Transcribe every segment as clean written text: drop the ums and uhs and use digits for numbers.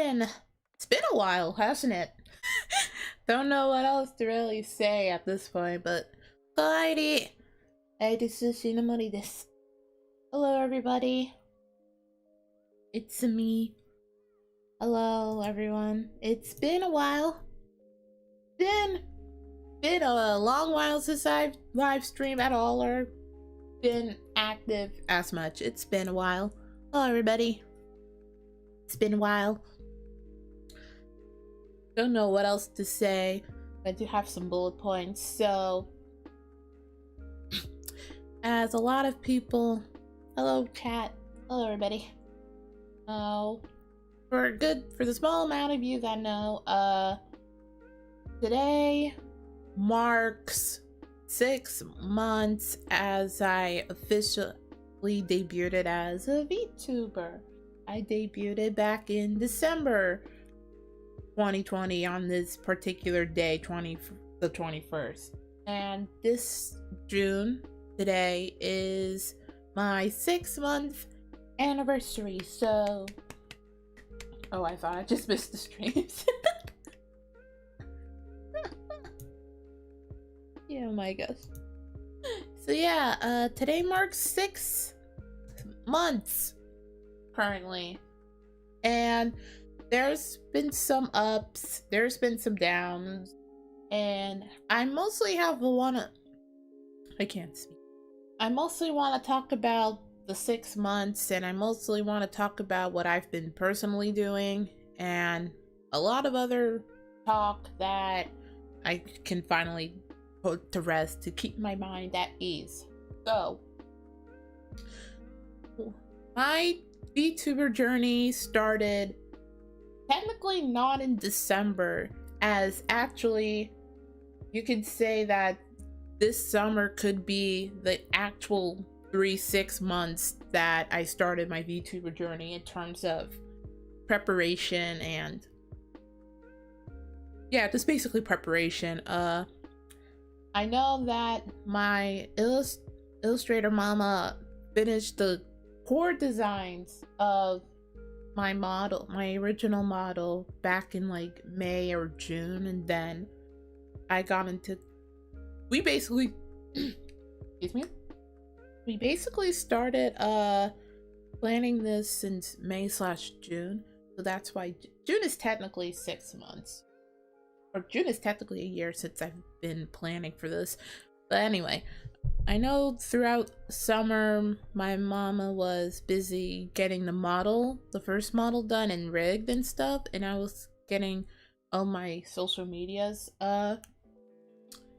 been a while, hasn't it? Don't know what else to really say at this point, but alrighty. Hey, this is Shinomori desu. Hello everybody. It's me. Hello everyone. It's been a while. Been a long while since I've live streamed at all or been active as much. It's been a while. Hello everybody. It's been a while. Don't know what else to say. I do have some bullet points. So, as a lot of people, hello chat, hello everybody. For the small amount of you that know, today marks 6 months as I officially debuted as a VTuber. I debuted back in December 2020 on this particular day, the 21st. And this June, today, is my 6-month anniversary. So, oh, I thought I just missed the streams. Yeah, oh my gosh. So yeah, today marks 6 months currently. And there's been some ups, there's been some downs, and I mostly I can't speak. I mostly want to talk about the 6 months, and I mostly want to talk about what I've been personally doing, and a lot of other talk that I can finally put to rest to keep my mind at ease. So, my VTuber journey started technically not in December, as actually you could say that this summer could be the actual 6 months that I started my VTuber journey in terms of preparation and yeah, just basically preparation. I know that my illustrator mama finished the core designs of my original model back in like May or June, and then we basically started planning this since May/June, so that's why June is technically 6 months, or June is technically a year since I've been planning for this. But anyway, I know throughout summer my mama was busy getting the first model done and rigged and stuff, and I was getting all my social medias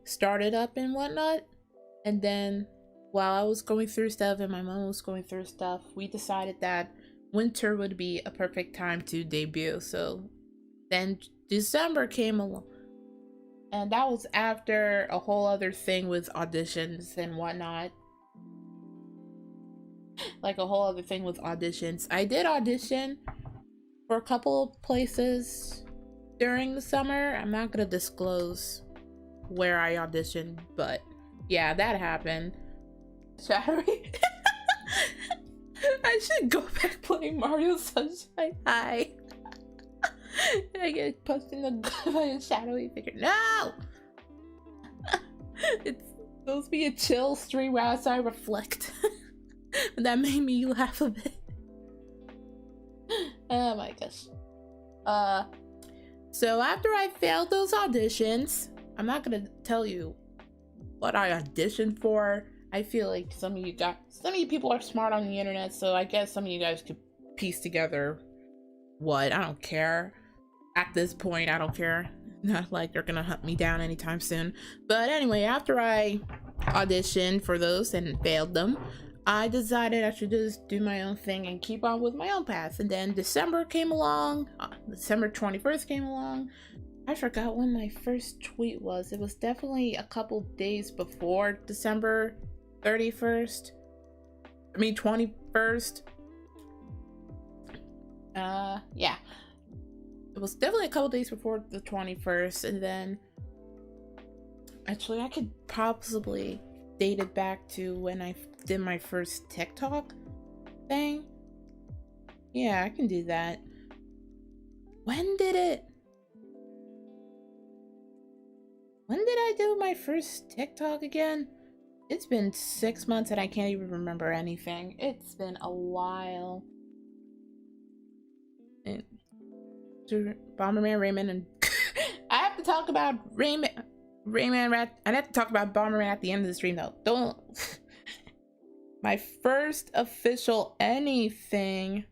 started up and whatnot. And then while I was going through stuff and my mom was going through stuff, we decided that winter would be a perfect time to debut. So then December came along, and that was after a whole other thing with auditions and whatnot. Like a whole other thing with auditions. I did audition for a couple of places during the summer. I'm not gonna disclose where I auditioned, but yeah, that happened. Shattering. I should go back playing Mario Sunshine. Hi. I get punched in the gut by a shadowy figure. No! It's supposed to be a chill stream where I reflect. That made me laugh a bit. Oh my gosh. So after I failed those auditions, I'm not gonna tell you what I auditioned for. I feel like some of you people are smart on the internet, so I guess some of you guys could piece together what. I don't care. At this point, I don't care. Not like they're gonna hunt me down anytime soon. But anyway, after I auditioned for those and failed them, I decided I should just do my own thing and keep on with my own path. And then December came along. December 21st came along. I forgot when my first tweet was. It was definitely a couple days before December 31st. I mean 21st. Yeah. It was definitely a couple days before the 21st, and then actually I could possibly date it back to when I did my first TikTok thing. Yeah, I can do that. when did I do my first TikTok again? It's been 6 months and I can't even remember anything. It's been a while. And Bomberman, Rayman, and I have to talk about Rayman I have to talk about Bomberman at the end of the stream though. Don't. My first official anything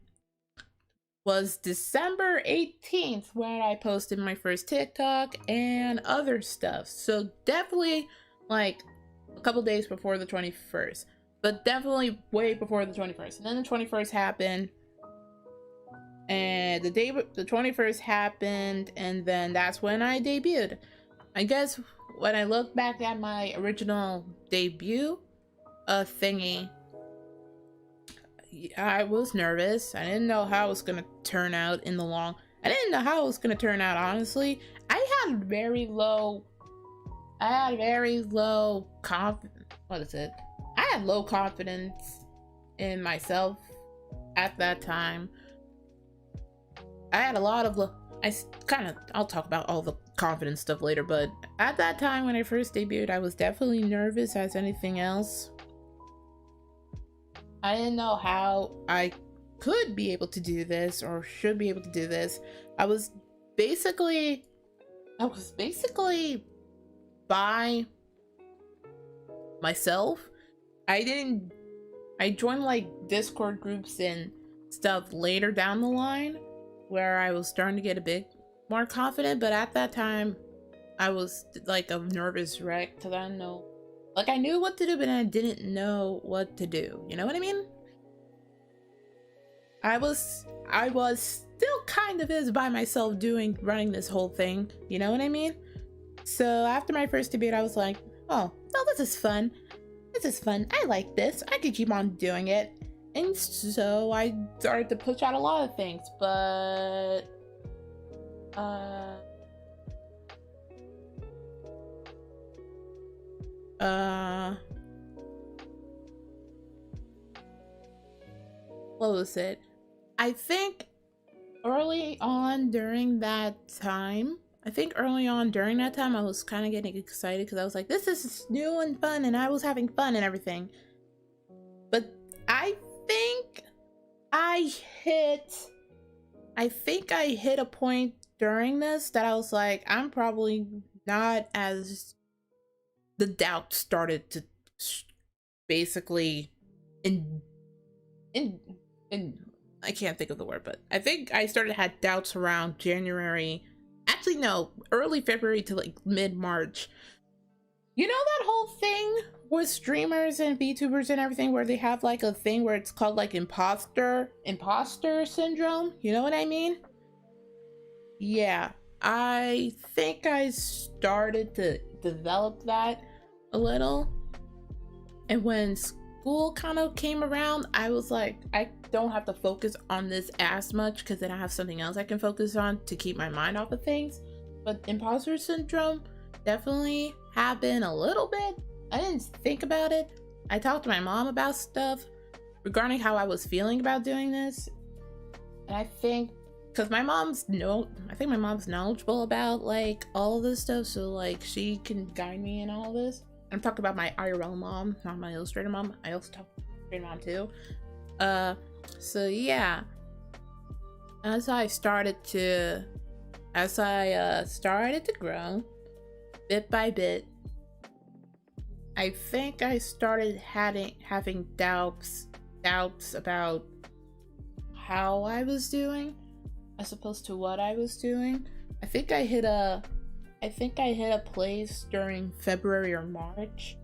was December 18th when I posted my first TikTok and other stuff. So definitely like a couple days before the 21st, but definitely way before the 21st. And then the 21st happened, and the 21st happened, and then that's when I debuted. I guess when I look back at my original debut thingy, I was nervous. I didn't know how it was gonna turn out in the long. I didn't know how it was gonna turn out, honestly. I had very low confidence. What is it? I had low confidence in myself at that time. I had a lot of I'll talk about all the confidence stuff later, but at that time when I first debuted, I was definitely nervous as anything else. I didn't know how I could be able to do this or should be able to do this. I was basically by myself. I joined like Discord groups and stuff later down the line where I was starting to get a bit more confident, but at that time I was like a nervous wreck because I didn't know. Like, I knew what to do, but I didn't know what to do. You know what I mean? I was still kind of by myself running this whole thing. You know what I mean? So after my first debut, I was like, oh, no, this is fun. This is fun. I like this. I could keep on doing it. And so I started to push out a lot of things, but what was it? I think early on during that time, I was kind of getting excited because I was like, this is new and fun, and I was having fun and everything. But I think I hit a point during this that I was like, I'm probably not as the doubt started to basically I can't think of the word, but I think I started to have doubts around January. Actually, no, early February to like mid-March. You know that whole thing with streamers and VTubers and everything where they have like a thing where it's called like imposter syndrome? You know what I mean? Yeah, I think I started to develop that a little. And when school kind of came around, I was like, I don't have to focus on this as much because then I have something else I can focus on to keep my mind off of things. But imposter syndrome definitely happened a little bit. I didn't think about it. I talked to my mom about stuff regarding how I was feeling about doing this. And I think because my mom's knowledgeable about like all of this stuff, so like she can guide me in all this. I'm talking about my IRL mom, not my Illustrator mom. I also talk to Illustrator mom too. So yeah, as I started to grow bit by bit, I think I started having doubts about how I was doing as opposed to what I was doing. I think I hit a place during February or March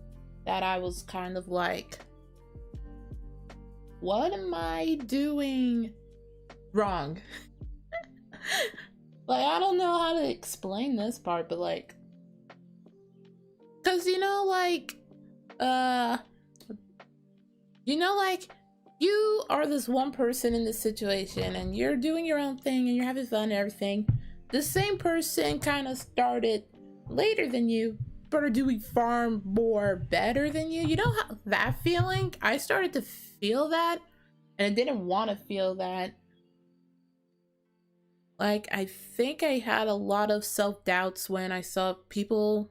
that I was kind of like, what am I doing wrong? Like, I don't know how to explain this part, but like, cause you are this one person in this situation and you're doing your own thing and you're having fun and everything. The same person kind of started later than you, but are doing far more better than you. You know how that feeling? I started to feel that, and I didn't want to feel that. Like, I think I had a lot of self-doubts when I saw people,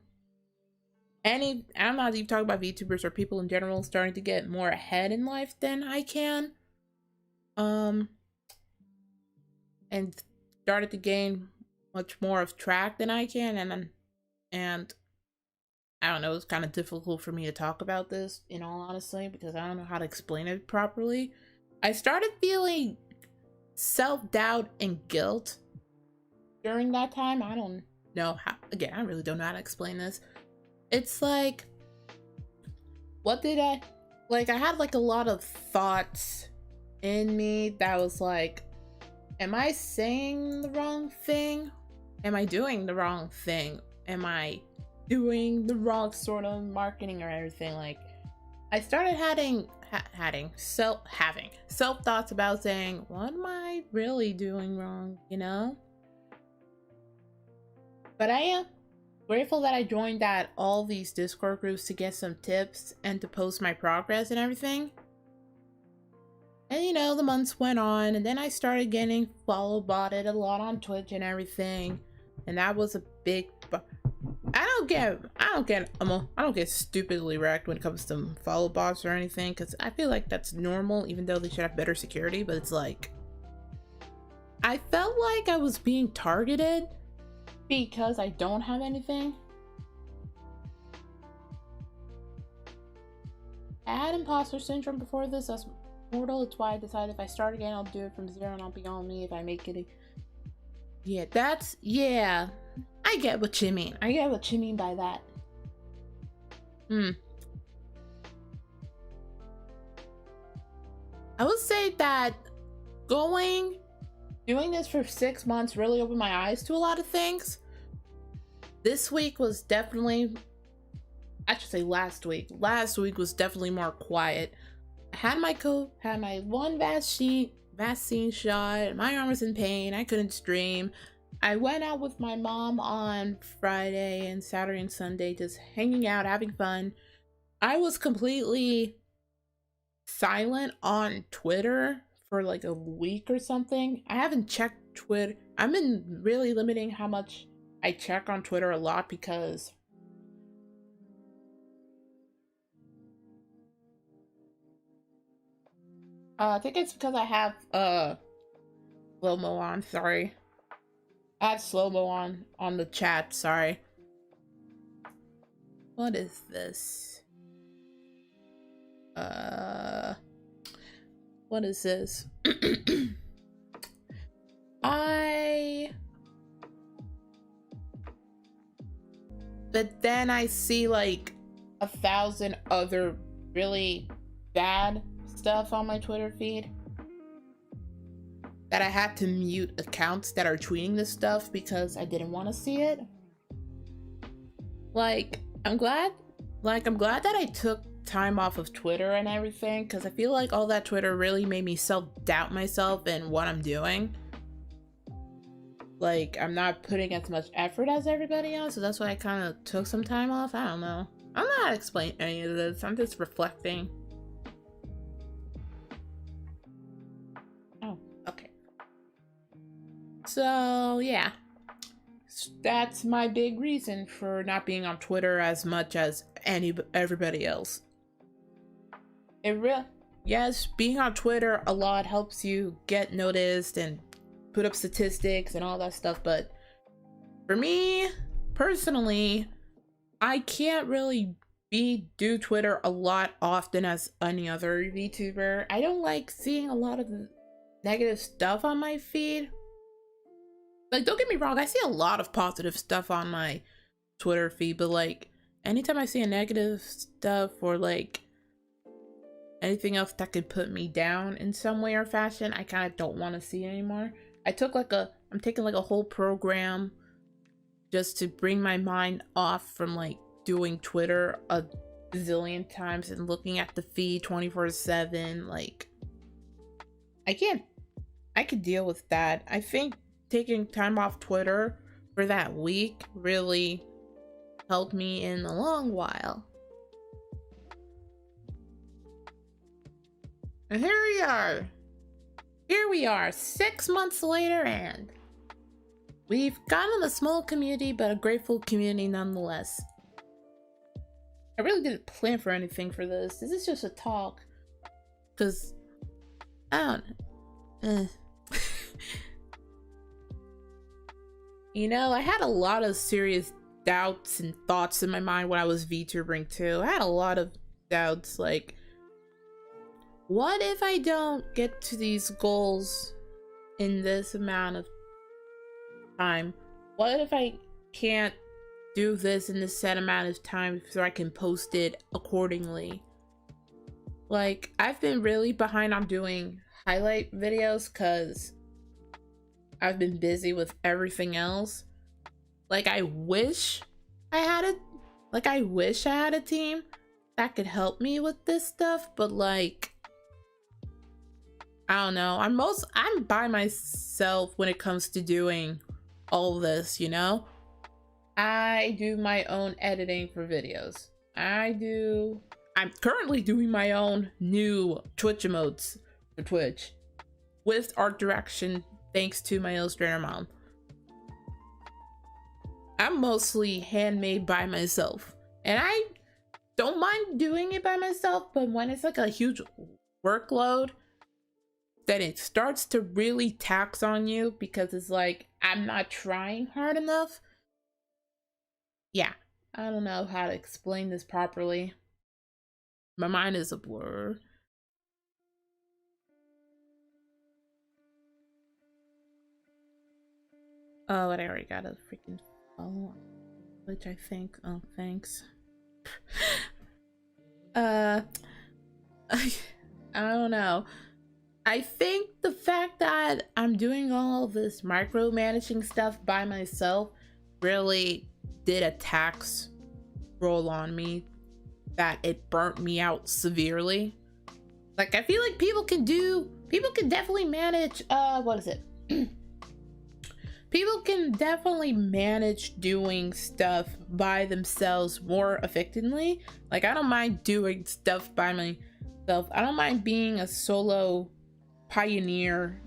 I'm not even talking about VTubers or people in general, starting to get more ahead in life than I can. And started to gain much more of track than I can, and I don't know, it's kind of difficult for me to talk about this, in all honesty, because I don't know how to explain it properly. I started feeling self-doubt and guilt during that time. I don't know how, again, I really don't know how to explain this. It's like, I had like a lot of thoughts in me that was like, am I saying the wrong thing? Am I doing the wrong thing? Am I doing the wrong sort of marketing or everything? Like, I started having self-thoughts about saying, what am I really doing wrong, you know? But I am grateful that I joined all these Discord groups to get some tips and to post my progress and everything. And you know, the months went on, and then I started getting follow-botted a lot on Twitch and everything, and that was a big. I don't get stupidly wrecked when it comes to follow bots or anything, because I feel like that's normal, even though they should have better security. But it's like, I felt like I was being targeted because I don't have anything. I had imposter syndrome before this. That's mortal. It's why I decided if I start again, I'll do it from zero and I'll be on me if I make it. Yeah, I get what you mean. I get what you mean by that. I would say that doing this for 6 months really opened my eyes to a lot of things. This week was definitely, I should say last week. Last week was definitely more quiet. I had my one vaccine shot. My arm was in pain. I couldn't stream. I went out with my mom on Friday and Saturday and Sunday, just hanging out, having fun. I was completely silent on Twitter for like a week or something. I haven't checked Twitter. I've been really limiting how much I check on Twitter a lot because I think it's because I have slow-mo on, sorry. I have slow-mo on the chat, sorry. What is this? What is this? But then I see like 1,000 other really bad stuff on my Twitter feed that I had to mute accounts that are tweeting this stuff because I didn't want to see it. Like, I'm glad that I took time off of Twitter and everything, because I feel like all that Twitter really made me self-doubt myself and what I'm doing. Like, I'm not putting as much effort as everybody else, so that's why I kind of took some time off. I don't know. I don't know how to explain any of this. I'm just reflecting. Oh, okay. So, yeah. That's my big reason for not being on Twitter as much as everybody else. Yes, being on Twitter a lot helps you get noticed and put up statistics and all that stuff, but for me personally, I can't really do Twitter a lot often as any other VTuber. I don't like seeing a lot of negative stuff on my feed. Like, don't get me wrong, I see a lot of positive stuff on my Twitter feed, but like anytime I see a negative stuff or like anything else that could put me down in some way or fashion, I kind of don't want to see anymore. I'm taking like a whole program just to bring my mind off from like doing Twitter a zillion times and looking at the feed 24/7. Like, I could deal with that. I think taking time off Twitter for that week really helped me in a long while. And here we are 6 months later, and We've gotten a small community, but a grateful community nonetheless. I really didn't plan for anything for this. This is just a talk. Because, I don't... You know, I had a lot of serious doubts and thoughts in my mind when I was VTubering too. I had a lot of doubts, like, what if I don't get to these goals in this amount of time? What if I can't do this in this set amount of time so I can post it accordingly? Like, I've been really behind on doing highlight videos because I've been busy with everything else. Like, I wish I had a team that could help me with this stuff, but like, I don't know. I'm by myself when it comes to doing all this, you know? I do my own editing for videos. I'm currently doing my own new Twitch emotes for Twitch with art direction thanks to my illustrator mom. I'm mostly handmade by myself, and I don't mind doing it by myself, but when it's like a huge workload, then it starts to really tax on you because it's like, I'm not trying hard enough. Yeah, I don't know how to explain this properly. My mind is a blur. Oh, and I already got a freaking follow, which I think, oh, thanks. I don't know. I think the fact that I'm doing all this micromanaging stuff by myself really did a tax roll on me that it burnt me out severely. Like, I feel like people can definitely manage, what is it? People can definitely manage doing stuff by themselves more effectively. Like, I don't mind doing stuff by myself. I don't mind being a solo pioneer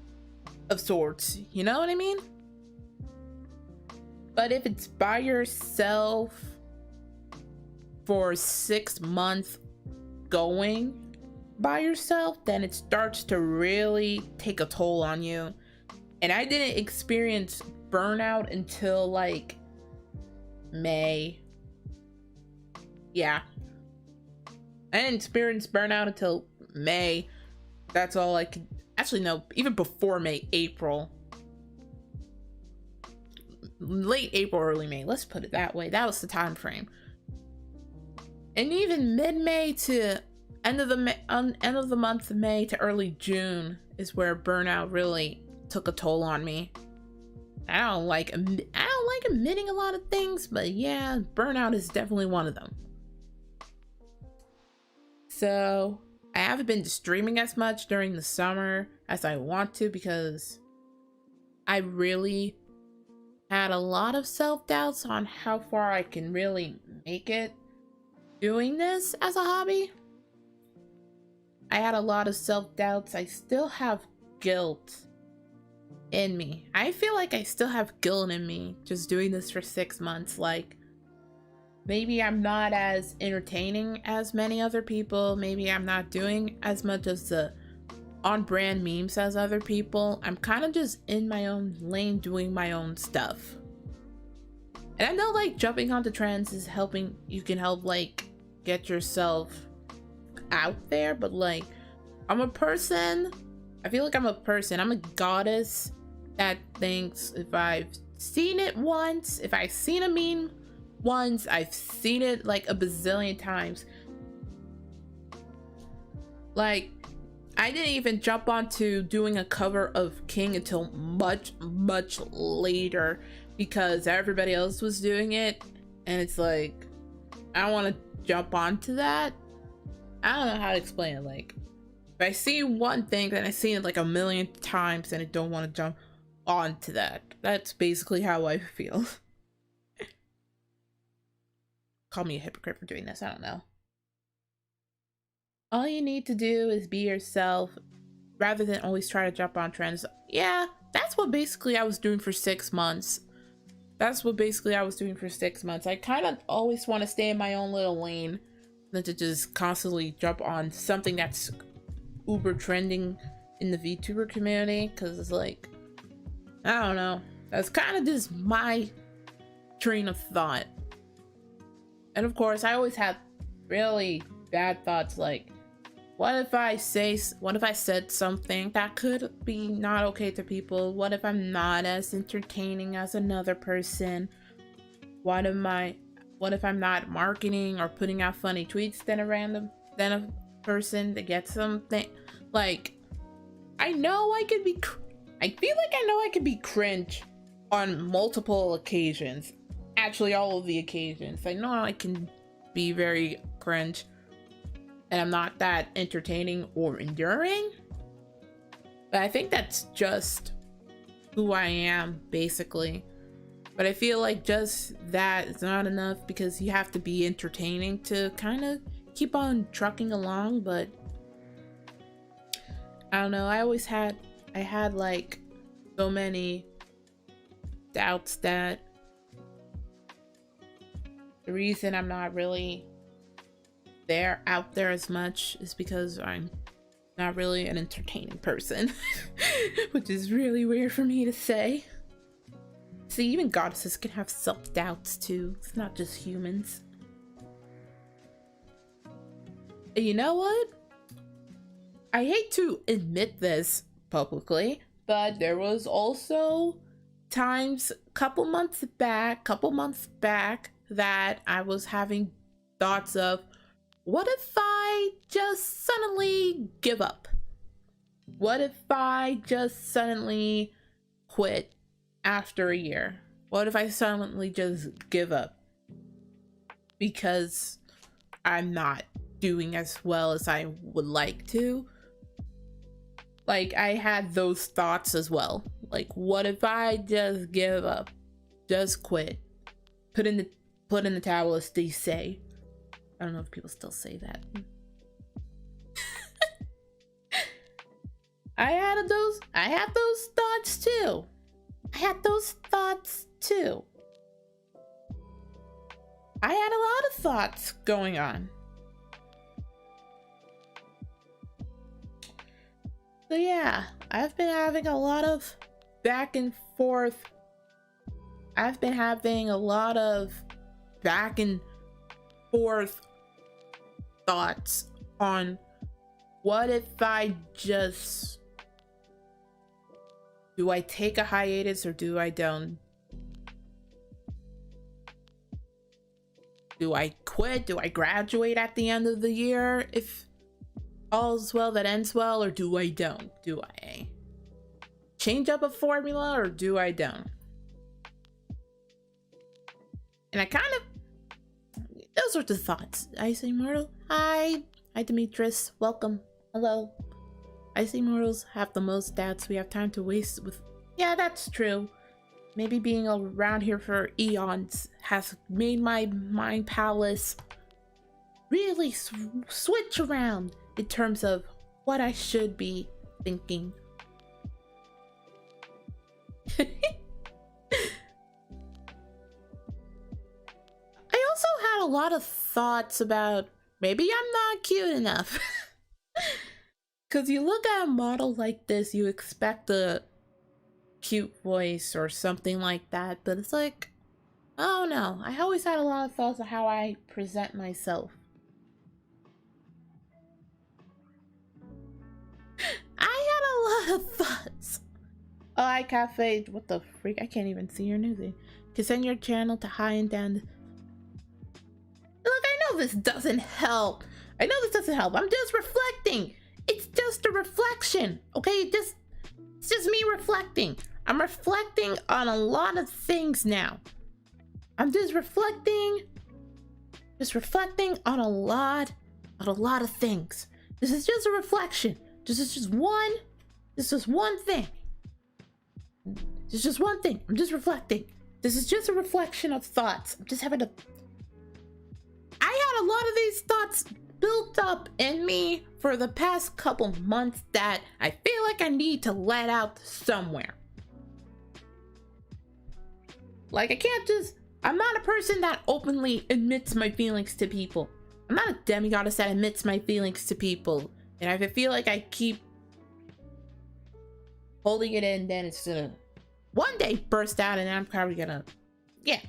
of sorts. You know what I mean? But if it's by yourself for 6 months going by yourself, then it starts to really take a toll on you. And I didn't experience burnout until like May. Yeah, I didn't experience burnout until May. That's all I could. Actually, no, even before May, April. Late April, early May. Let's put it that way. That was the time frame. And even mid-May to end of the month of May to early June is where burnout really took a toll on me. I don't like admitting a lot of things, but yeah, burnout is definitely one of them. So I haven't been streaming as much during the summer as I want to because I really had a lot of self-doubts on how far I can really make it doing this as a hobby. I had a lot of self-doubts. I still have guilt in me. I feel like I still have guilt in me just doing this for 6 months. Like, maybe I'm not as entertaining as many other people. Maybe I'm not doing as much of the on-brand memes as other people. I'm kind of just in my own lane doing my own stuff. And I know like jumping onto trends is helping. You can help like get yourself out there, but like I'm a person. I feel like I'm a person. I'm a goddess that thinks if I've seen it once, if I've seen a meme once, I've seen it like a bazillion times. Like, I didn't even jump onto doing a cover of King until much later because everybody else was doing it, and it's like, I don't want to jump onto that. I don't know how to explain it. Like, if I see one thing, then I've seen it like a million times and I don't want to jump onto that. That's basically how I feel. Call me a hypocrite for doing this, I don't know. All you need to do is be yourself rather than always try to jump on trends. Yeah, that's what basically I was doing for 6 months. that's what basically I was doing for 6 months. I kind of always want to stay in my own little lane than to just constantly jump on something that's uber trending in the VTuber community, because it's like, I don't know, that's kind of just my train of thought. And of course, I always have really bad thoughts like, what if I said something that could be not okay to people? What if I'm not as entertaining as another person? What if I'm not marketing or putting out funny tweets than a person to get something? Like, I feel like I know I could be cringe on multiple occasions. Actually, all of the occasions. I know I can be very cringe. And I'm not that entertaining or enduring. But I think that's just who I am, basically. But I feel like just that is not enough, because you have to be entertaining to kind of keep on trucking along. But I don't know, I had like so many doubts that the reason I'm not really out there as much is because I'm not really an entertaining person. Which is really weird for me to say. See, even goddesses can have self-doubts too. It's not just humans. And you know what? I hate to admit this publicly, but there was also times couple months back that I was having thoughts of, what if I just suddenly give up? What if I just suddenly quit after a year? What if I suddenly just give up because I'm not doing as well as I would like to? Like, I had those thoughts as well. Like, what if I just give up? Just quit. Put in the towel, as they say. I don't know if people still say that. I had those thoughts too. I had a lot of thoughts going on. So yeah, I've been having a lot of back and forth. I've been having a lot of back and forth thoughts on what if I just, do I take a hiatus or do I don't? Do I quit? Do I graduate at the end of the year if all's well that ends well, or do I don't? Do I change up a formula or do I don't? And I kind of, those are the thoughts. Ice Immortal, hi Demetrius, welcome, hello. Ice Immortals have the most stats we have time to waste with. Yeah, that's true. Maybe being around here for eons has made my mind palace really switch around in terms of what I should be thinking. I also had a lot of thoughts about maybe I'm not cute enough. Because you look at a model like this, you expect a cute voice or something like that, but it's like, I don't know. I always had a lot of thoughts of how I present myself. I had a lot of thoughts. Oh, hi Cafe, what the freak? I can't even see your newsy. Can send your channel to high and down. Look, I know this doesn't help. I'm just reflecting. It's just a reflection, okay? It's just me reflecting. I'm reflecting on a lot of things now. I'm just reflecting on a lot of things. This is just a reflection. This is just one thing. This is just one thing. I'm just reflecting. This is just a reflection of thoughts. I had a lot of these thoughts built up in me for the past couple months that I feel like I need to let out somewhere. Like, I'm not a person that openly admits my feelings to people. I'm not a demigoddess that admits my feelings to people. And if I feel like I keep holding it in, then it's gonna one day burst out, and I'm probably gonna, yeah.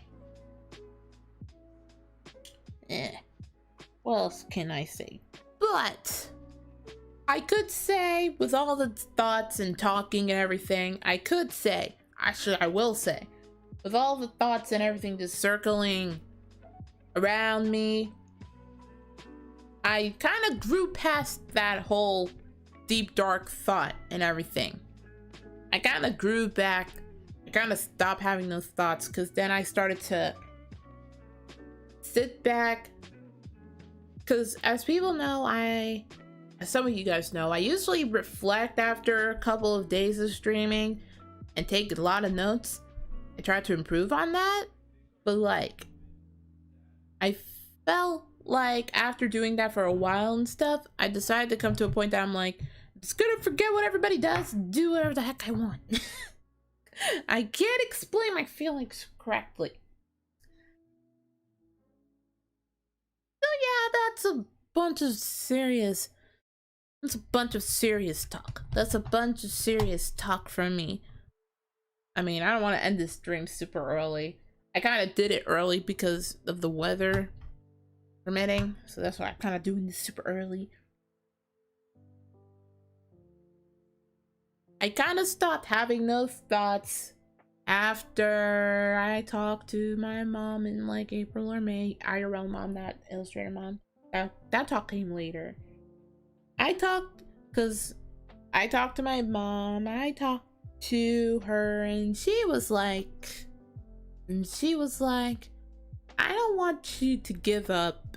What else can I say? But I could say, with all the thoughts and talking and everything, I will say, with all the thoughts and everything just circling around me, I kind of grew past that whole deep, dark thought and everything. I kind of grew back. I kind of stopped having those thoughts, because then I started to sit back. Because as people know, as some of you guys know, I usually reflect after a couple of days of streaming and take a lot of notes. I try to improve on that, but like, I felt like after doing that for a while and stuff, I decided to come to a point that I'm like, I'm just gonna forget what everybody does and do whatever the heck I want. I can't explain my feelings correctly. So yeah, that's a bunch of serious talk. That's a bunch of serious talk from me. I mean, I don't want to end this stream super early. I kind of did it early because of the weather permitting, so that's why I'm kind of doing this super early. I kind of stopped having those thoughts after I talked to my mom in like April or May. IRL mom, that illustrator mom. That talk came later. I talked to my mom. I talked to her, and she was like, I don't want you to give up.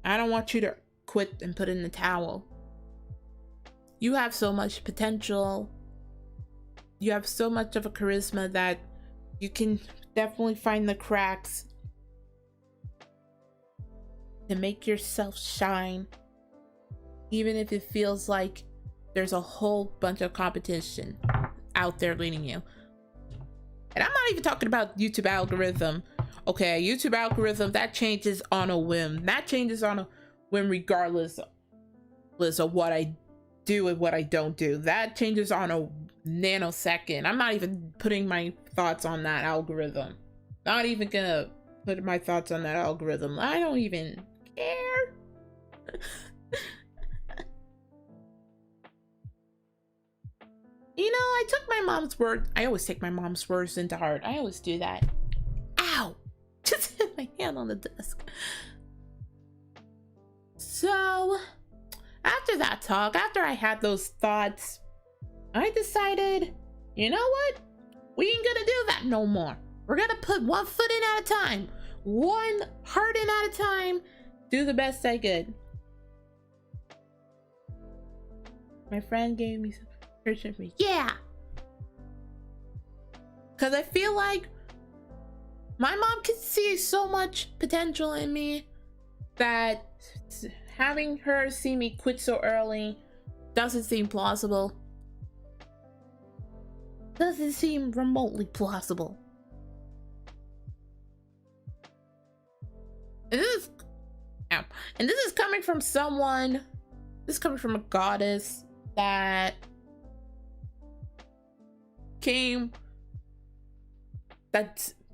I don't want you to quit and put in the towel. You have so much potential. You have so much of a charisma that you can definitely find the cracks to make yourself shine, even if it feels like there's a whole bunch of competition out there leading you. And I'm not even talking about YouTube algorithm. Okay, YouTube algorithm, that changes on a whim. That changes on a whim regardless of what I do and what I don't do. That changes on a nanosecond. I'm not even putting my thoughts on that algorithm. Not even gonna put my thoughts on that algorithm. I don't even care. You know, I took my mom's word. I always take my mom's words into heart. I always do that. Ow! Just hit my hand on the desk. So, after that talk, after I had those thoughts, I decided, you know what? We ain't gonna do that no more. We're gonna put one foot in at a time. One heart in at a time. Do the best I could. My friend gave me some encouragement for me. Yeah! Because I feel like my mom can see so much potential in me that having her see me quit so early doesn't seem plausible. Doesn't seem remotely plausible. And this is coming from someone, this is coming from a goddess that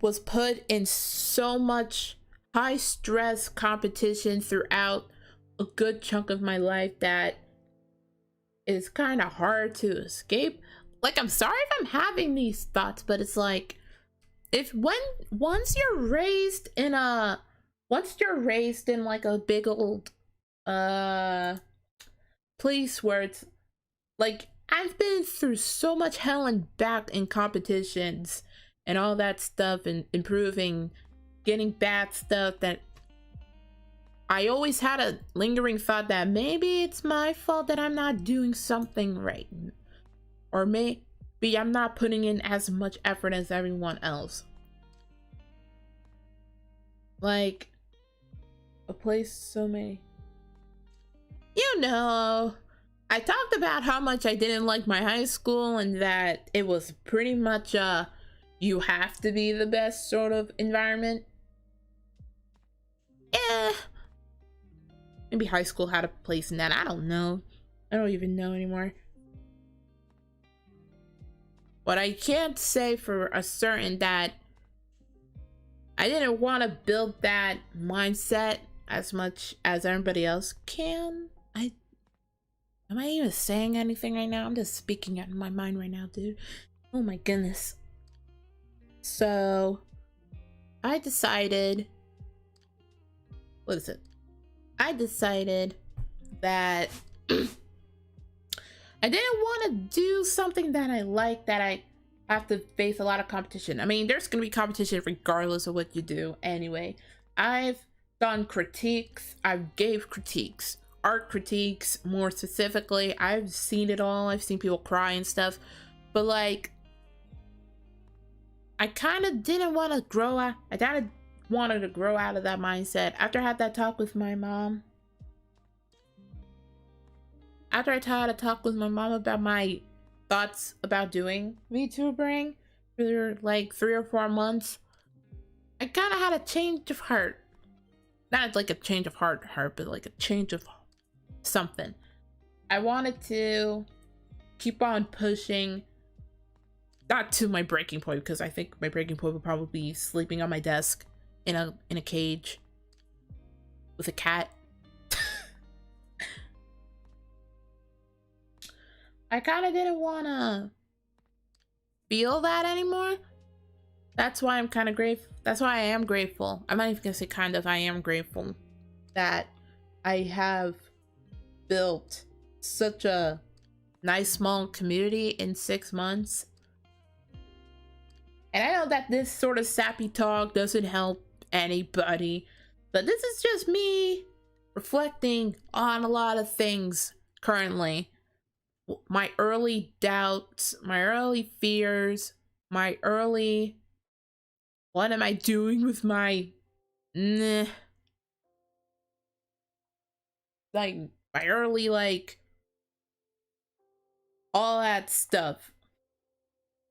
was put in so much high stress competition throughout a good chunk of my life that is kind of hard to escape. Like, I'm sorry if I'm having these thoughts, but it's like, once you're raised in like a big old place where it's like, I've been through so much hell and back in competitions and all that stuff, and improving, getting bad stuff, that I always had a lingering thought that maybe it's my fault that I'm not doing something right, or maybe I'm not putting in as much effort as everyone else. Like, a place so many, you know, I talked about how much I didn't like my high school and that it was pretty much you have to be the best sort of environment. Maybe high school had a place in that. I don't know. I don't even know anymore. But I can't say for a certain that I didn't want to build that mindset as much as everybody else can. Am I even saying anything right now? I'm just speaking out of my mind right now, dude. Oh my goodness. So I decided, what is it? I decided that I didn't want to do something that I like, that I have to face a lot of competition. I mean, there's going to be competition regardless of what you do anyway. I've done critiques. I've gave critiques. Art critiques, more specifically. I've seen it all. I've seen people cry and stuff. But like, I kind of didn't want to grow out. I kind of wanted to grow out of that mindset. After I had that talk with my mom. After I had a talk with my mom about my thoughts about doing VTubering for like 3 or 4 months, I kind of had a change of heart. Not like a change of heart, but like a change of something. I wanted to keep on pushing, not to my breaking point, because I think my breaking point would probably be sleeping on my desk in a cage with a cat. I kind of didn't want to feel that anymore. That's why I'm kind of grateful. That's why I am grateful. I'm not even gonna say kind of, I am grateful that I have built such a nice small community in 6 months. And I know that this sort of sappy talk doesn't help anybody, but this is just me reflecting on a lot of things currently. My early doubts, my early fears, my early, what am I doing with my, like, my early, like, all that stuff.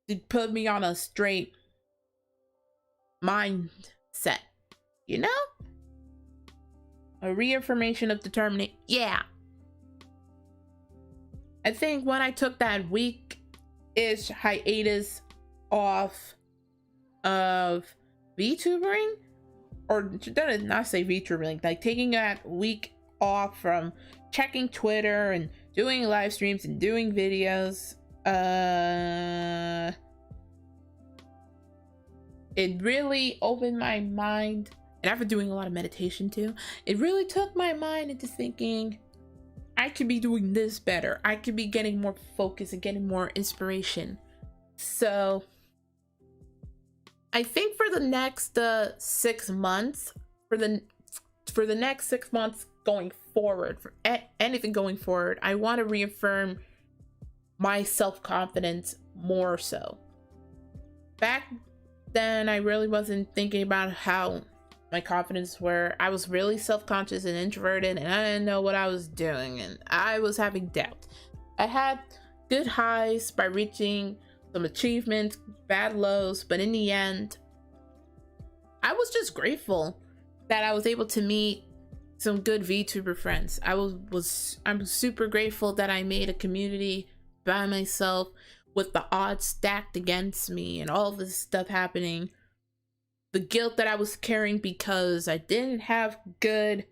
It put me on a straight mindset, you know? A reaffirmation of determination. Yeah. I think when I took that week-ish hiatus off of VTubering, or did not say VTubering, like taking that week off from checking Twitter and doing live streams and doing videos, it really opened my mind, and after doing a lot of meditation too, it really took my mind into thinking, I could be doing this better. I could be getting more focus and getting more inspiration. So I think for the next 6 months, for the next 6 months going forward, for anything going forward, I want to reaffirm my self-confidence more so. Back then, I really wasn't thinking about how my confidence were. I was really self-conscious and introverted, and I didn't know what I was doing, and I was having doubt. I had good highs by reaching some achievements, bad lows, but in the end, I was just grateful that I was able to meet some good VTuber friends. I'm super grateful that I made a community by myself with the odds stacked against me and all this stuff happening. The guilt that I was carrying because I didn't have good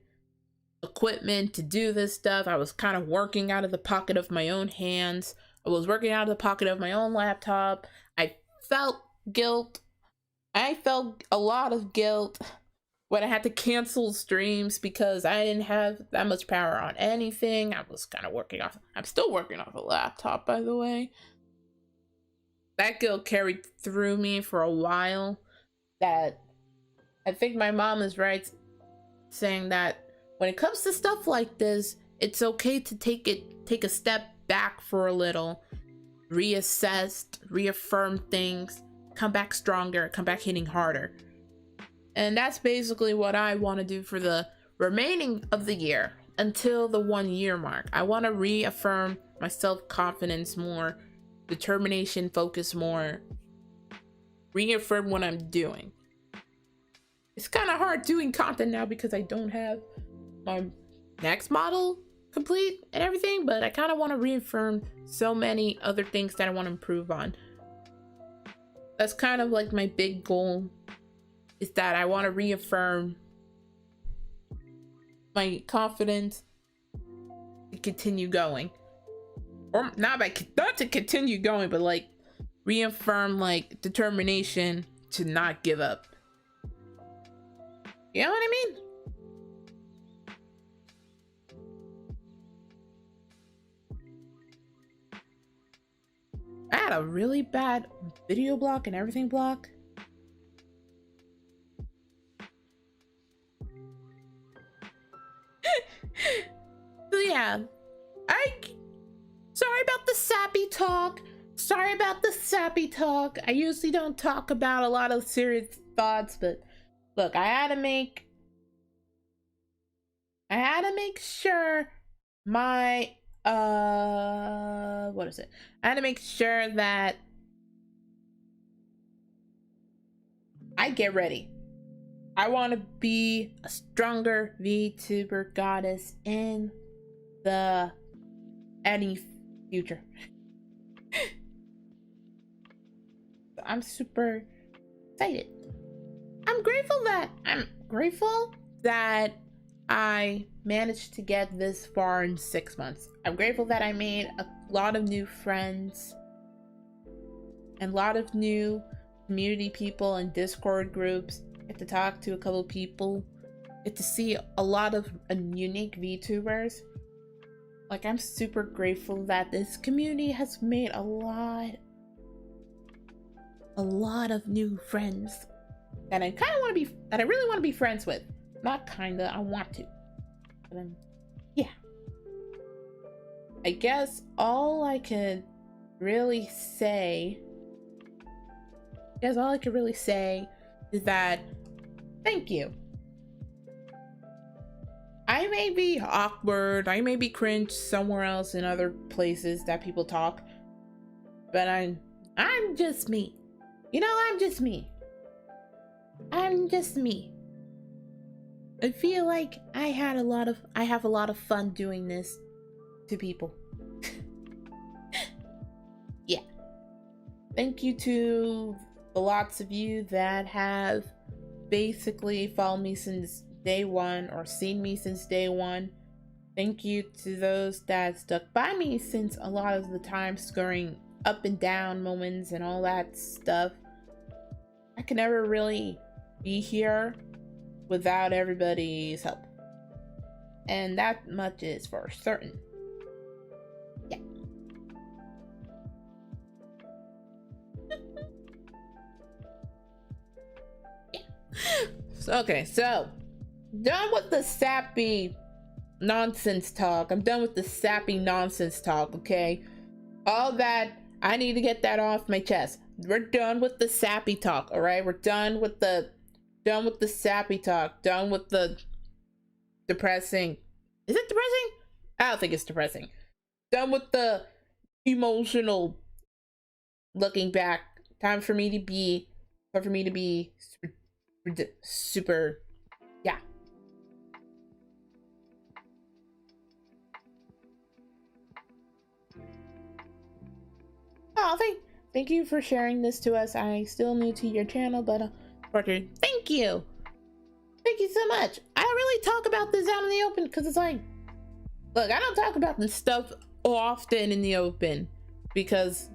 equipment to do this stuff. I was kind of working out of the pocket of my own hands. I was working out of the pocket of my own laptop. I felt guilt. I felt a lot of guilt when I had to cancel streams because I didn't have that much power on anything. I was kind of I'm still working off a laptop, by the way. That guilt carried through me for a while. That I think my mom is right saying that when it comes to stuff like this, it's okay to take a step back for a little, reassess, reaffirm things, come back stronger, come back hitting harder. And that's basically what I want to do for the remaining of the year until the 1 year mark. I want to reaffirm my self-confidence more, determination, focus more, reaffirm what I'm doing. It's kind of hard doing content now because I don't have my next model complete and everything, but I kind of want to reaffirm so many other things that I want to improve on. That's kind of like my big goal, is that I want to reaffirm my confidence to continue going. Or not to continue going, but like reaffirm like determination to not give up. You know what I mean? I had a really bad video block and everything block. So yeah, sorry about the sappy talk. Sorry about the sappy talk. I usually don't talk about a lot of serious thoughts, but look, I had to make sure my what is it? I had to make sure that I get ready. I want to be a stronger VTuber goddess in the any future. I'm super excited. I'm grateful that I managed to get this far in 6 months. I'm grateful that I made a lot of new friends and a lot of new community people and Discord groups. Get to talk to a couple of people. Get to see a lot of unique VTubers. Like, I'm super grateful that this community has made a lot of new friends that I kind of want to be, that I really want to be friends with. Not kinda, I want to. But yeah. I guess all I could really say is that thank you. I may be awkward, I may be cringe somewhere else in other places that people talk, but I'm just me. You know, I'm just me. I'm just me. I feel like I have a lot of fun doing this to people. Yeah. Thank you to the lots of you that have basically followed me since day one or seen me since day one. Thank you to those that stuck by me since a lot of the times during up and down moments and all that stuff. I could never really be here without everybody's help, and that much is for certain. Yeah. Yeah. Okay, so done with the sappy nonsense talk. I'm done with the sappy nonsense talk, okay? All that, I need to get that off my chest. We're done with the sappy talk, all right? We're done with the sappy talk. Done with the depressing. Is it depressing? I don't think it's depressing. Done with the emotional looking back. Time for me to be super, yeah. Oh, thank you for sharing this to us. I still new to your channel, but thank you. Thank you so much. I don't really talk about this out in the open because it's like, look, I don't talk about this stuff often in the open because,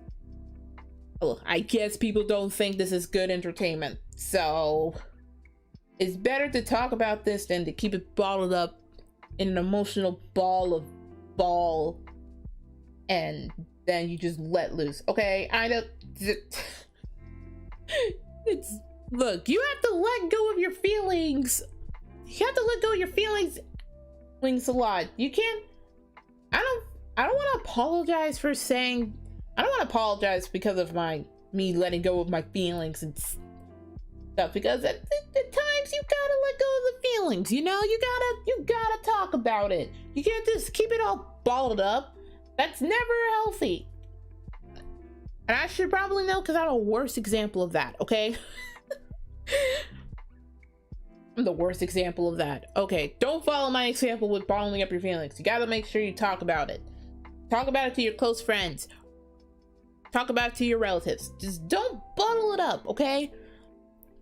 well, I guess people don't think this is good entertainment. So it's better to talk about this than to keep it bottled up in an emotional ball and then you just let loose. Okay, I don't. It's, look, you have to let go of your feelings. You have to let go of your feelings a lot. You can't. I don't want to apologize for saying. I don't want to apologize because of me letting go of my feelings and stuff. Because at times you gotta let go of the feelings. You know, you gotta talk about it. You can't just keep it all bottled up. That's never healthy. And I should probably know because I'm a worst example of that, okay? I'm the worst example of that. Okay, don't follow my example with bottling up your feelings. You gotta make sure you talk about it. Talk about it to your close friends. Talk about it to your relatives. Just don't bottle it up, okay?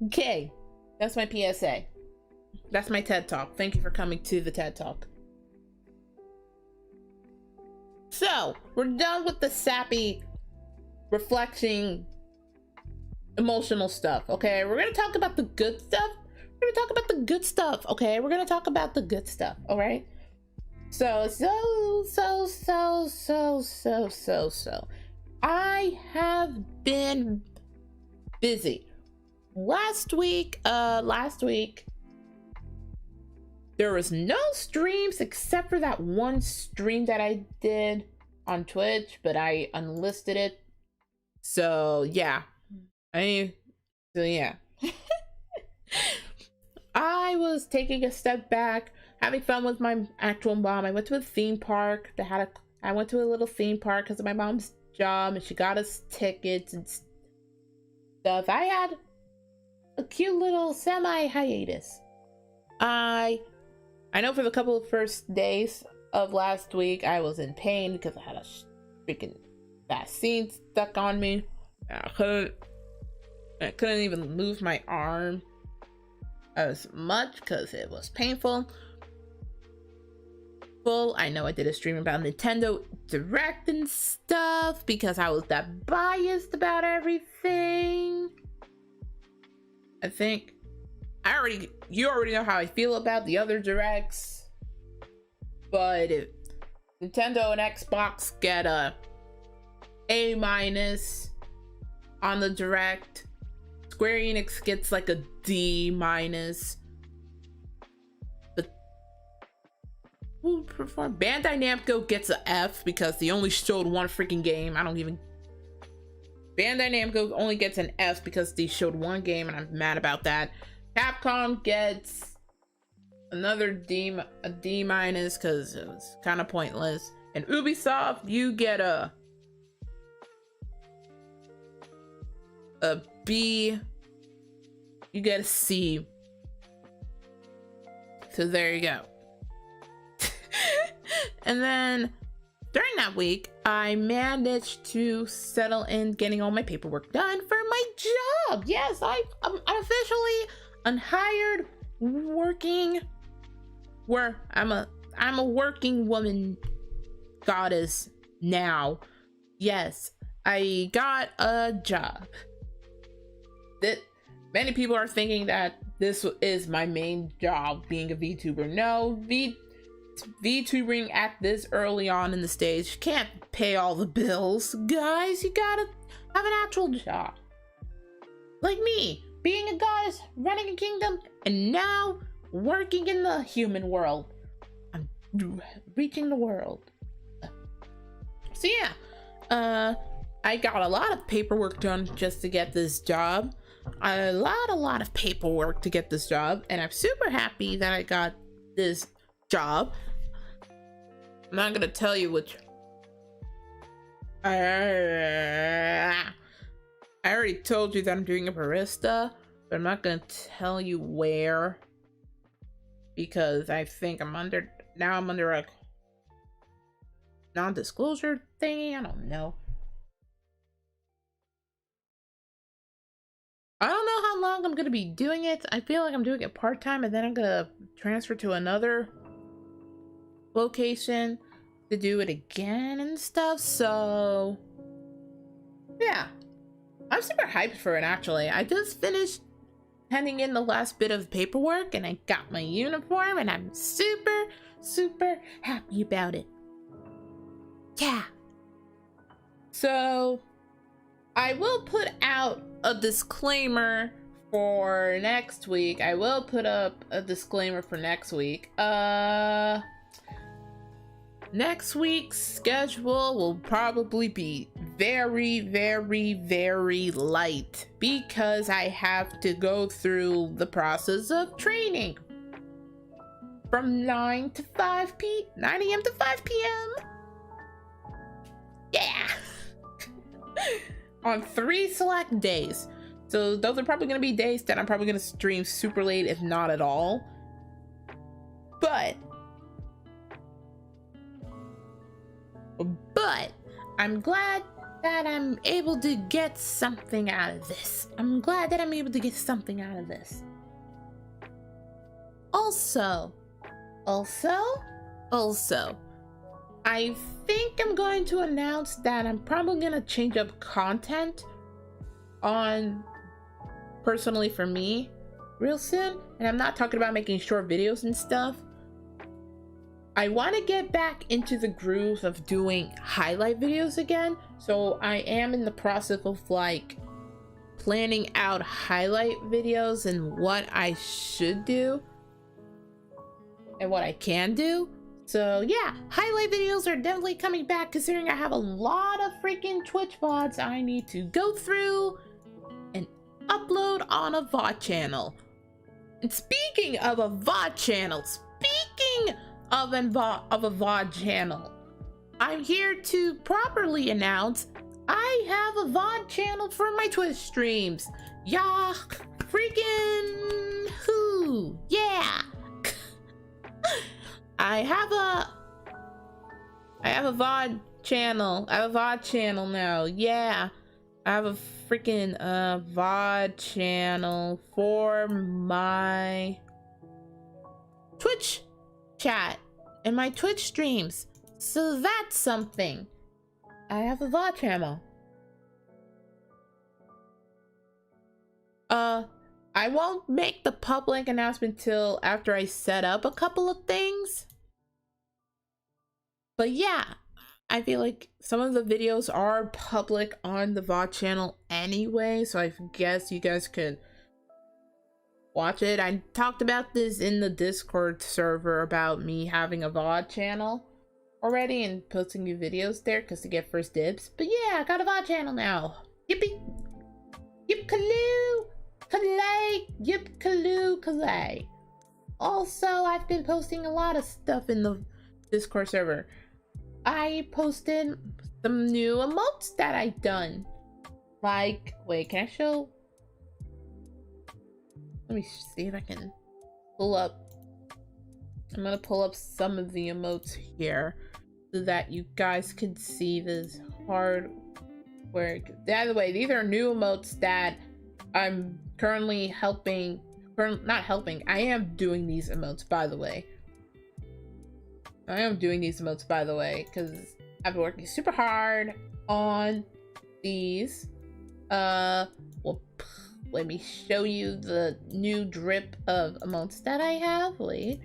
Okay, that's my PSA. That's my TED Talk. Thank you for coming to the TED Talk. So, we're done with the sappy, reflecting, emotional stuff, okay? We're gonna talk about the good stuff. We're gonna talk about the good stuff, okay? We're gonna talk about the good stuff, all right? So, I have been busy. Last week, there was no streams except for that one stream that I did on Twitch, but I unlisted it. So yeah, I was taking a step back, having fun with my actual mom. I went to a theme park. I went to a little theme park because of my mom's job, and she got us tickets and stuff. I had a cute little semi-hiatus. I know for the couple of first days of last week, I was in pain because I had a freaking vaccine stuck on me. I couldn't even move my arm as much because it was painful. I know I did a stream about Nintendo Direct and stuff because I was that biased about everything. I think you already know how I feel about the other directs, but if Nintendo and Xbox get a A- on the direct, Square Enix gets like a D-. But who performed? Bandai Namco gets a F because they only showed one freaking game. Bandai Namco only gets an F because they showed one game, and I'm mad about that. Capcom gets another D- because it was kind of pointless. And Ubisoft, you get a B. You get a C. So there you go. And then during that week, I managed to settle in getting all my paperwork done for my job. Yes, I'm officially unhired working where I'm a working woman goddess now. Yes, I got a job. That many people are thinking that this is my main job, being a VTuber. No, VTubering at this early on in the stage can't pay all the bills. Guys, you gotta have an actual job. Like me, being a goddess, running a kingdom, and now working in the human world. I'm reaching the world. So yeah, I got a lot of paperwork done just to get this job. A lot of paperwork to get this job, and I'm super happy that I got this job. I'm not gonna tell you which. I already told you that I'm doing a barista, but I'm not gonna tell you where because I think I'm under a non-disclosure thingy. I don't know. I don't know how long I'm gonna be doing it. I feel like I'm doing it part-time, and then I'm gonna transfer to another location to do it again and stuff. So yeah, I'm super hyped for it. Actually, I just finished handing in the last bit of paperwork, and I got my uniform, and I'm super happy about it. Yeah. So I will put out a disclaimer for next week. I will put up a disclaimer for next week. Next week's schedule will probably be very light because I have to go through the process of training from 9 a.m. to 5 p.m. Yeah. on 3 select days. So those are probably going to be days that I'm probably going to stream super late, if not at all. But I'm glad that I'm able to get something out of this. Also, I think I'm going to announce that I'm probably going to change up content on personally for me real soon. And I'm not talking about making short videos and stuff. I want to get back into the groove of doing highlight videos again. So I am in the process of like planning out highlight videos and what I should do and what I can do. So yeah, highlight videos are definitely coming back, considering I have a lot of freaking Twitch VODs I need to go through and upload on a VOD channel. And speaking of a VOD channel, of a VOD channel, I'm here to properly announce I have a VOD channel for my Twitch streams. Yeah, freaking who? Yeah. I have a VOD channel. I have a VOD channel now. Yeah. I have a freaking VOD channel for my Twitch chat and my Twitch streams. So that's something. I have a VOD channel. I won't make the public announcement till after I set up a couple of things. But yeah, I feel like some of the videos are public on the VOD channel anyway, so I guess you guys could watch it. I talked about this in the Discord server about me having a VOD channel already and posting new videos there because to get first dibs. But yeah, I got a VOD channel now. Yippee! Yip Kaloo! Kalay! Yip Kaloo Kalay! Also, I've been posting a lot of stuff in the Discord server. I posted some new emotes that I've done. Like, wait, can I show? Let me see if I can pull up. I'm gonna pull up some of the emotes here so that you guys can see this hard work. By the way, these are new emotes that I'm currently helping. Not helping. I am doing these emotes, by the way. Because I've been working super hard on these. Well, let me show you the new drip of emotes that I have. Wait.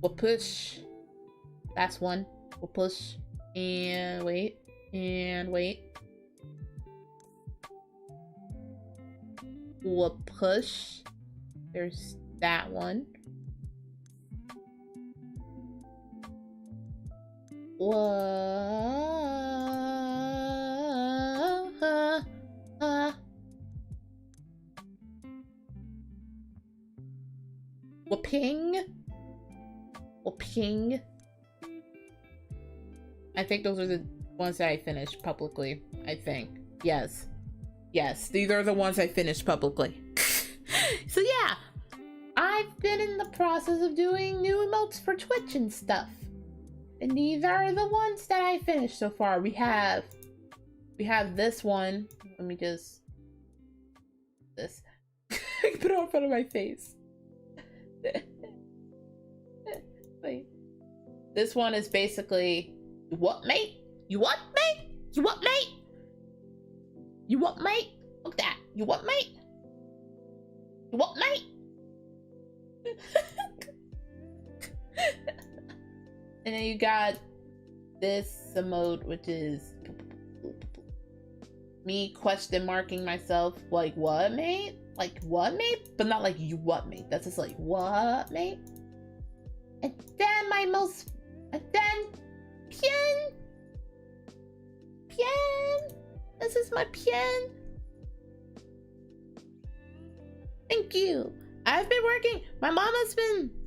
We'll push. That's one. We'll push. And wait. And wait. We'll push. There's that one. Whooping. I think those are the ones that I finished publicly. I think. Yes, these are the ones I finished publicly. So yeah, I've been in the process of doing new emotes for Twitch and stuff. And these are the ones that I finished so far. We have this one. Let me just this. Put it in front of my face. Wait. This one is basically, you what, mate? You what, mate? You what, mate? You what, mate? Look at that. You what, mate? You what, mate? And then you got this emote, which is me question marking myself, like, what, mate? Like, what, mate? But not like, you what, mate? That's just like, what, mate? And then Pien. This is my Pien. Thank you. I've been working. My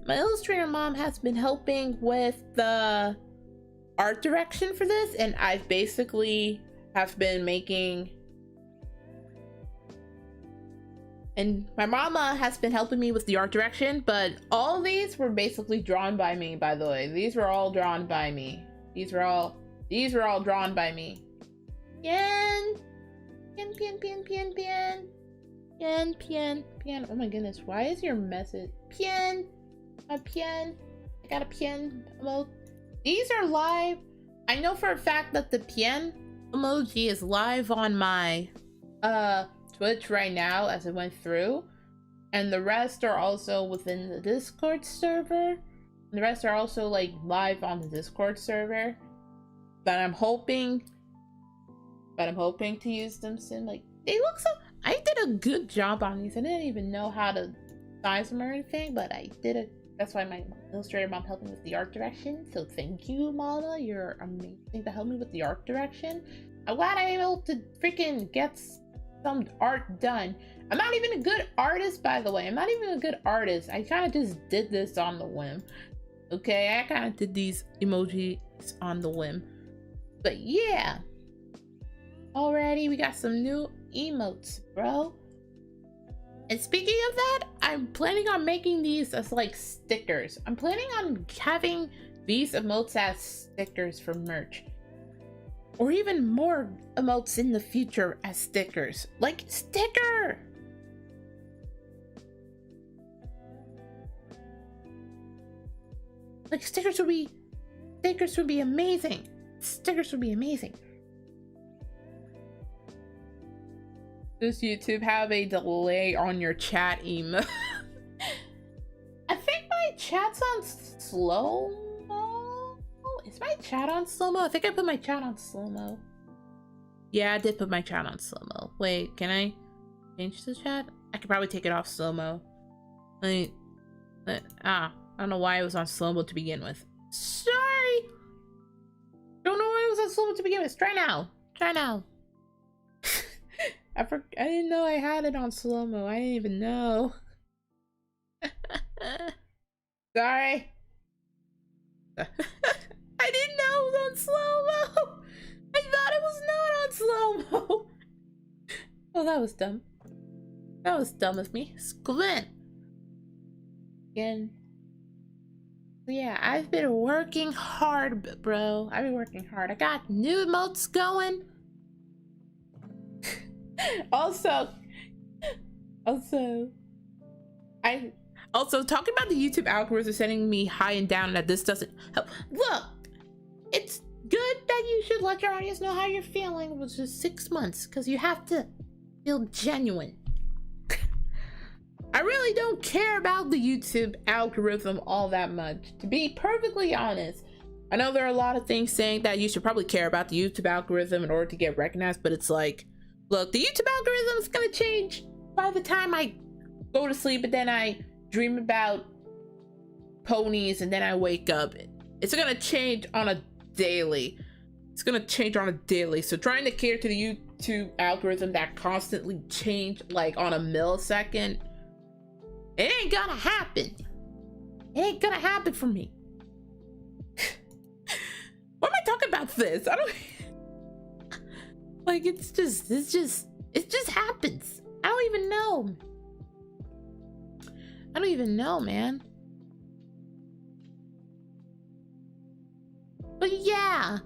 illustrator mom has been helping with the art direction for this, and I've basically have been making, and my mama has been helping me with the art direction, but all of these were basically drawn by me, by the way. These were all drawn by me. These were all drawn by me. Pian. Oh my goodness, why is your message Pian? A Pian. I got a Pian emoji. These are live. I know for a fact that the Pian emoji is live on my Twitch right now as it went through, and the rest are also within the Discord server. The rest are also like live on the Discord server, but I'm hoping to use them soon. Like, they look so, I did a good job on these. I didn't even know how to size them or anything, but I did it. That's why my illustrator mom helped me with the art direction. So thank you, Mama. You're amazing to help me with the art direction. I'm glad I'm able to freaking get some art done. I'm not even a good artist, by the way. I'm not even a good artist. I kind of just did this on the whim. Okay, I kind of did these emojis on the whim. But yeah. Alrighty, we got some new emotes, bro. And speaking of that, I'm planning on making these as like stickers. I'm planning on having these emotes as stickers for merch. Or even more emotes in the future as stickers. Like, sticker! Like, stickers would be amazing. Stickers would be amazing. Does YouTube have a delay on your chat emo? I think my chat's on slow-mo. Is my chat on slow-mo? I think I put my chat on slow-mo. Yeah, I did put my chat on slow-mo. Wait, can I change the chat? I could probably take it off slow-mo. I don't know why it was on slow-mo to begin with. Sorry! Don't know why it was on slow-mo to begin with. Try now. Try now. I didn't know I had it on slow-mo. I didn't even know. Sorry. I didn't know it was on slow-mo. I thought it was not on slow-mo. Oh, that was dumb. That was dumb of me. Squint. Again. Yeah, I've been working hard, bro. I've been working hard. I got new emotes going. Also talking about the YouTube algorithm sending me high and down, that this doesn't help. Look, it's good that you should let your audience know how you're feeling. It was just 6 months, because you have to feel genuine. I really don't care about the YouTube algorithm all that much, to be perfectly honest. I know there are a lot of things saying that you should probably care about the YouTube algorithm in order to get recognized, but it's like, look, the YouTube algorithm is gonna change by the time I go to sleep and then I dream about ponies and then I wake up. It's gonna change on a daily. It's gonna change on a daily. So trying to cater to the YouTube algorithm that constantly change like on a millisecond, it ain't gonna happen. It ain't gonna happen for me. Why am I talking about this? I don't like, it just happens. I don't even know, man. But yeah,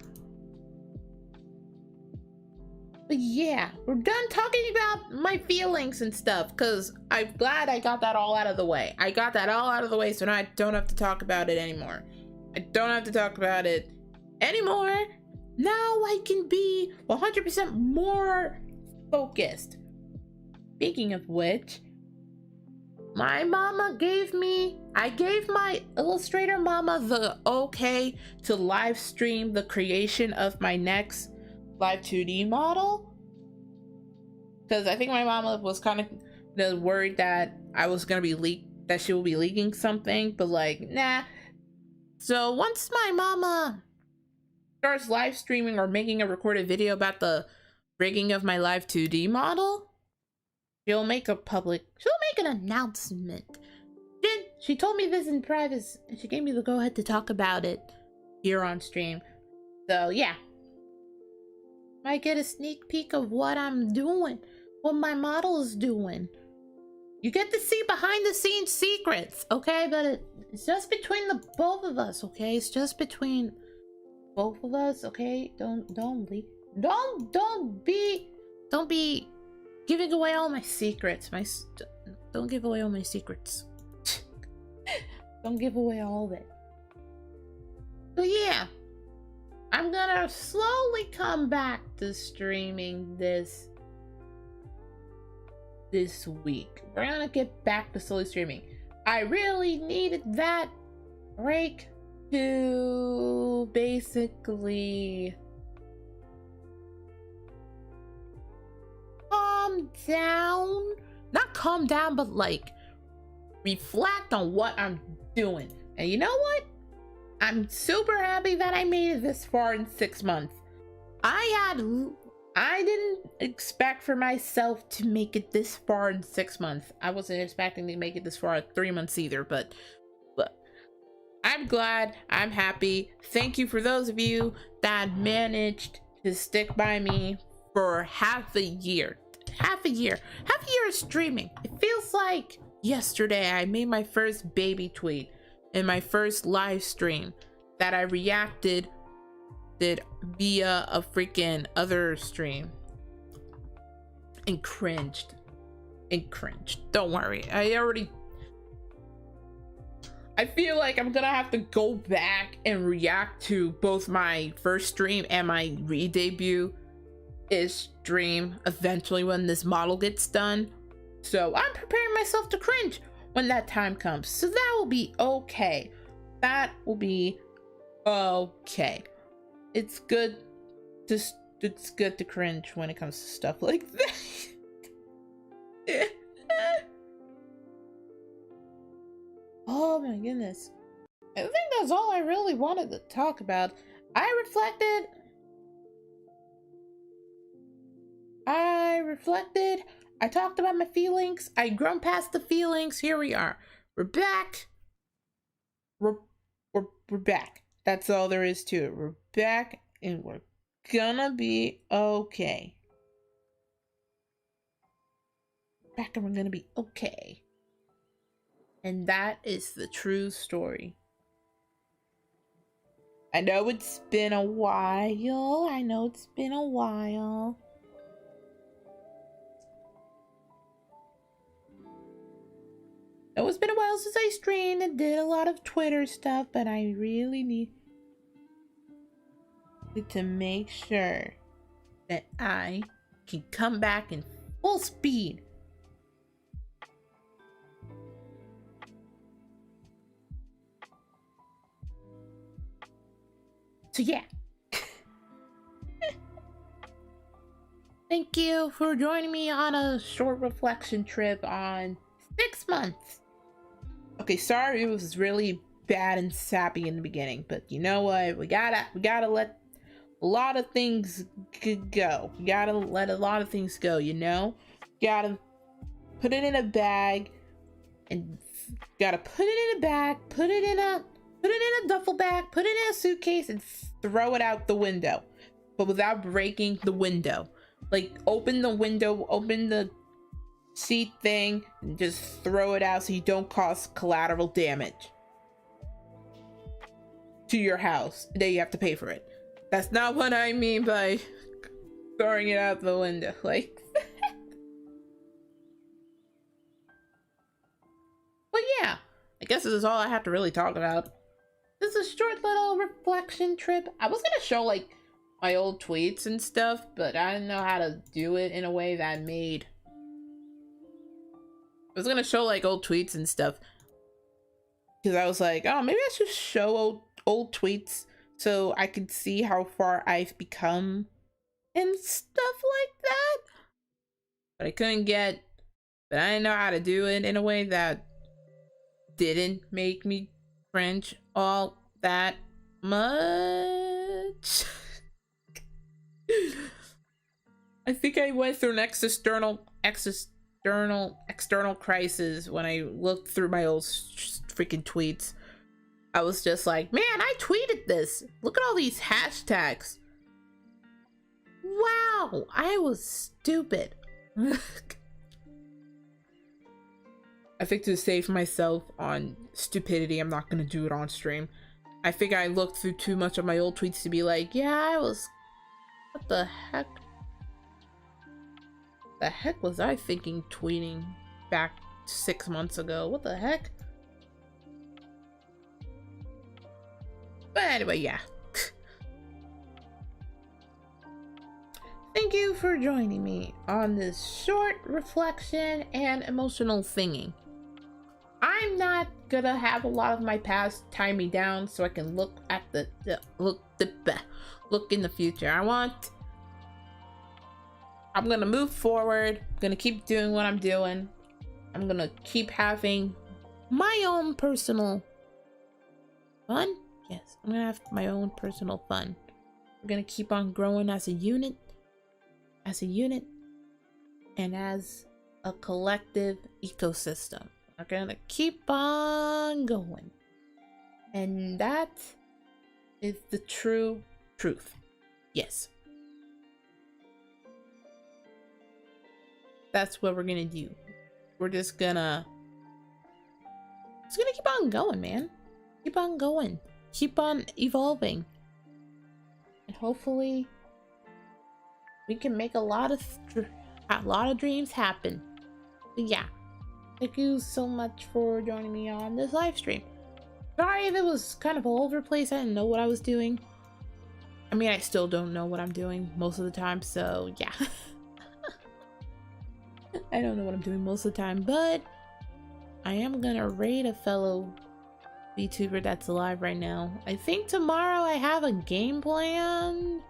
we're done talking about my feelings and stuff, because I'm glad I got that all out of the way. I got that all out of the way, so now I don't have to talk about it anymore. I don't have to talk about it anymore. Now I can be 100% more focused. Speaking of which, my mama I gave my illustrator mama the okay to live stream the creation of my next live 2D model. Because I think my mama was kind of worried that I was gonna be that she will be leaking something, but like, nah. So once my mama starts live streaming or making a recorded video about the rigging of my live 2D model, she'll make an announcement. She told me this in private, and she gave me the go-ahead to talk about it here on stream. So yeah, might get a sneak peek of what I'm doing, what my model is doing. You get to see behind the scenes secrets, okay? But it's just between the both of us, okay? It's just between both of us, okay? Don't be giving away all my secrets. Don't give away all my secrets. Don't give away all of it. But yeah, I'm gonna slowly come back to streaming this week. We're gonna get back to slowly streaming. I really needed that break to basically calm down. Not calm down, but like reflect on what I'm doing. And you know what? I'm super happy that I made it this far in 6 months. I didn't expect for myself to make it this far in 6 months. I wasn't expecting to make it this far in 3 months either, but I'm glad, I'm happy. Thank you for those of you that managed to stick by me for half a year. Half a year of streaming. It feels like yesterday I made my first baby tweet in my first live stream that I reacted via a freaking other stream and cringed. Don't worry, I feel like I'm gonna have to go back and react to both my first stream and my re-debut stream eventually when this model gets done. So I'm preparing myself to cringe when that time comes. So that will be okay. That will be okay. It's good to cringe when it comes to stuff like that. Oh my goodness. I think that's all I really wanted to talk about. I reflected. I talked about my feelings. I'd grown past the feelings. Here we are. We're back. We're back. That's all there is to it. We're back and we're gonna be okay. Back and we're gonna be okay. And that is the true story. I know it's been a while. It's been a while since I streamed and did a lot of Twitter stuff, but I really need to make sure that I can come back in full speed. So yeah. Thank you for joining me on a short reflection trip on 6 months. Okay, sorry it was really bad and sappy in the beginning, but you know what? We gotta let a lot of things go. We gotta let a lot of things go, you know? Gotta put it in a bag and gotta put it in a bag, put it in a duffel bag, put it in a suitcase and throw it out the window, but without breaking the window. Like open the window, open the seat thing and just throw it out so you don't cause collateral damage to your house. Then you have to pay for it. That's not what I mean by throwing it out the window like that. But yeah, I guess this is all I have to really talk about. This is a short little reflection trip. I was gonna show like my old tweets and stuff, but I didn't know how to do it in a way that made... I was gonna show like old tweets and stuff because I was like, oh, maybe I should show old tweets so I could see how far I've become and stuff like that. But I didn't know how to do it in a way that didn't make me cringe all that much. I think I went through an external crisis when I looked through my old freaking tweets. I was just like, man, I tweeted this. Look at all these hashtags. wow, I was stupid. I think to save myself on stupidity, I'm not gonna do it on stream. I think I looked through too much of my old tweets to be like, yeah, I was... What the heck? The heck was I thinking tweeting back 6 months ago? What the heck? But anyway, yeah. Thank you for joining me on this short reflection and emotional thinking. I'm not gonna have a lot of my past tie me down so I can look at look in the future. I'm gonna move forward. I'm gonna keep doing what I'm doing. I'm gonna keep having my own personal fun. Yes, I'm gonna have my own personal fun. We're gonna keep on growing as a unit, and as a collective ecosystem. We're gonna keep on going. And that is the true truth. Yes. That's what we're gonna do. We're just gonna keep on going, man. Keep on going. Keep on evolving. And hopefully we can make a lot of dreams happen. But yeah. Thank you so much for joining me on this live stream. Sorry if it was kind of all over the place. I didn't know what I was doing. I mean, I still don't know what I'm doing most of the time, so yeah. I don't know what I'm doing most of the time, but I am gonna raid a fellow VTuber that's alive right now. I think tomorrow I have a game planned.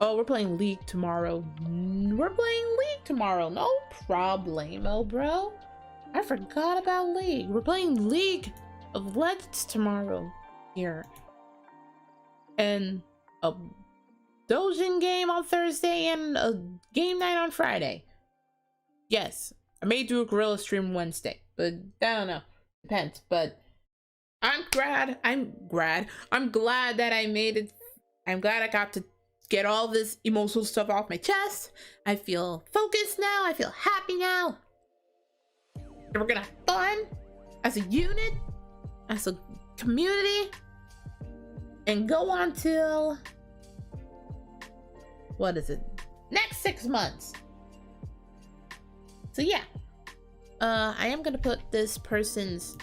Oh, we're playing League tomorrow. We're playing League tomorrow. No problemo, bro. I forgot about League. We're playing League of Legends tomorrow here. And a Dojin game on Thursday and a game night on Friday. Yes, I may do a Gorilla stream Wednesday, but I don't know. Depends, but I'm glad that I made it. I'm glad I got to get all this emotional stuff off my chest. I feel focused now. I feel happy now. And we're gonna have fun as a unit, as a community, and go on till, what is it? Next 6 months. So yeah, I am gonna put this person's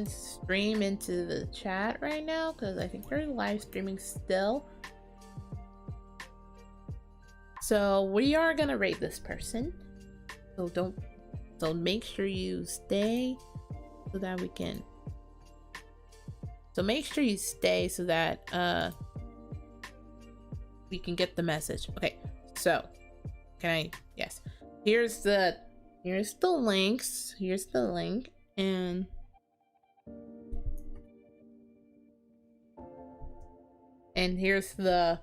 stream into the chat right now because I think they're live streaming still. So we are gonna rate this person. So make sure you stay so that we can. So make sure you stay so that we can get the message. Okay, so can I? Yes. Here's the links. Here's the link and. And here's the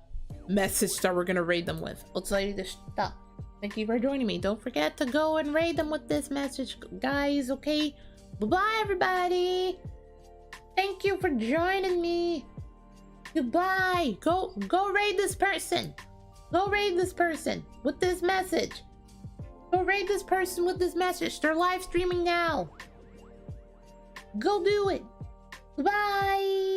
message that we're gonna raid them with. I'll tell you this stuff. Thank you for joining me. Don't forget to go and raid them with this message, guys, okay? Bye-bye, everybody. Thank you for joining me. Goodbye. Go raid this person. Go raid this person with this message. Go raid this person with this message. They're live streaming now. Go do it. Bye.